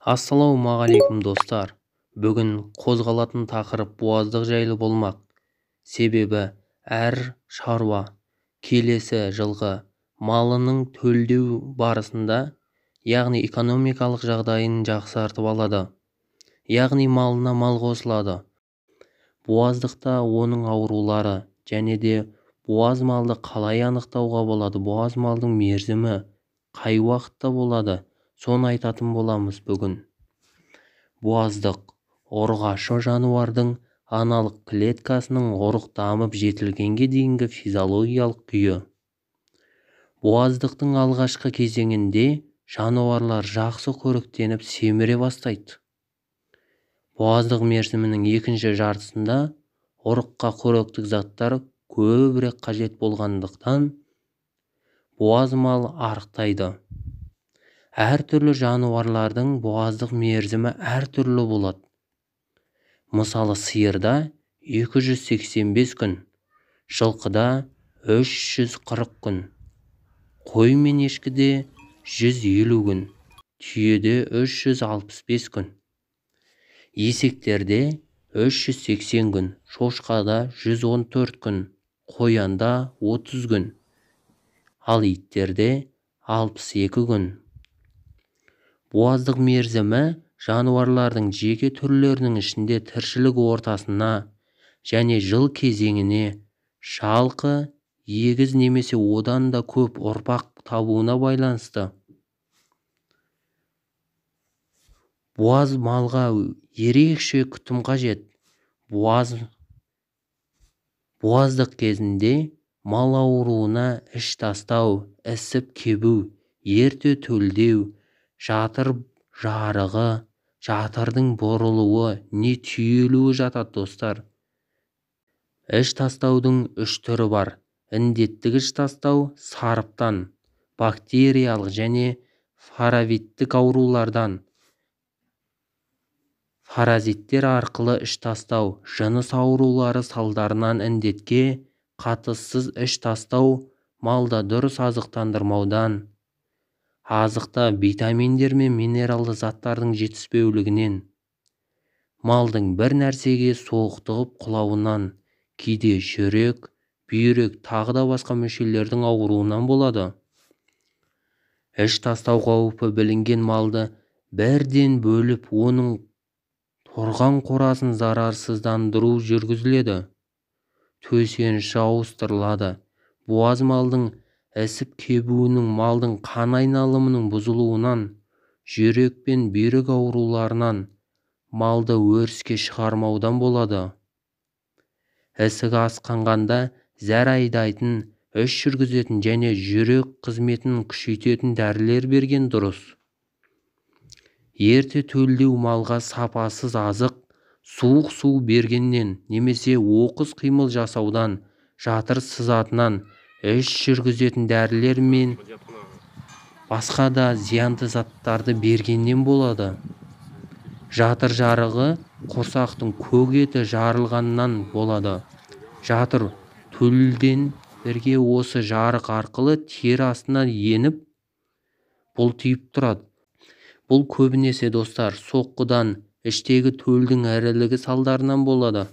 Ассалаумағалейкум достар. Бүгін қозғалатын тақырып буаздық жайлы болмақ. Себебі әр шаруа келесі жылғы малының төлдеу барысында, яғни экономикалық жағдайын жақсартып алады. Яғни малына мал қосылады. Буаздықта оның аурулары және де буаз малды қалай анықтауға болады, буаз малдың мерзімі қай уақытта болады, соны айтатын боламыз бүгін. Буаздық ұрғашы жануардың аналық клеткасының ұрық дамып жетілгенге дейінгі физиологиялық күйі. Буаздықтың алғашқы кезеңінде жануарлар жақсы қоректеніп семіре бастайды. Буаздық мерзімінің екінші жартысында ұрыққа қоректік заттар көбірек қажет болғандықтан буаз мал арықтайды. Әртүрлі жануарлардың буаздық мерзімі әртүрлі болады. Мысалы, сиырда 285 күн, жылқыда 340 күн, қой мен ешкіде 150 күн, түйеде 365 күн, есектерде 380 күн, шошқада 114 күн, қоянда 30 күн, ал иттерде 62 күн. Буаздық мерзімі жануарлардың жеке түрлерінің ішінде тіршілік ортасына және жыл кезеңіне, жалқы, егіз немесе одан да көп ұрпақ табуына байланысты. Буаз малға ерекше күтім қажет. Буаздық кезінде мал ауруына іш тастау, ісіп кебу, ерте төлдеу, жатыр жарығы, жатырдың бұрылуы не түйілуі жатады достар. Іш тастаудың 3 түрі бар. Індеттік іш тастау сарыптан, бактериялық және паразиттік аурулардан, паразиттер арқылы іш тастау, жыныс аурулары салдарынан індетке қатыссыз іш тастау, малда дұрыс азықтандырмаудан, азықта витаминдер мен минералды заттардың жетіспеулігінен, малдың бір нәрсеге соқтығып құлауынан, кейде жүрек, бүйрек тағы да басқа мүшелердің ауруынан болады. Іш тастау қаупі білінген малды бірден бөліп, оның тұрған қорасын зарарсыздандыру жүргізіледі. Төсеніші ауыстырылады. Буаз малдың ісіп кебуінің, малдың қан айналымының бұзылуынан, жүрек пен бүйрек ауруларынан, малды өріске шығармаудан болады. Ісігі асқанғанда зәр айдайтын, іш жүргізетін және жүрек қызметін күшейтетін дәрілер берген дұрыс. Ерте төлдеу малға сапасыз азық, суық су бергеннен немесе оқыс қимыл жасаудан, жатыр сызатынан, іш жүргізетін дәрілер мен басқа да зиянды заттарды бергеннен болады. Жатыр жарығы құрсақтың көк еті жарылғаннан болады. Жатыр төлден бірге осы жарық арқылы тері астына еніп бұлтиып тұрады. Бұл көбінесе достар соққыдан, іштегі төлдің ірілігі салдарынан болады.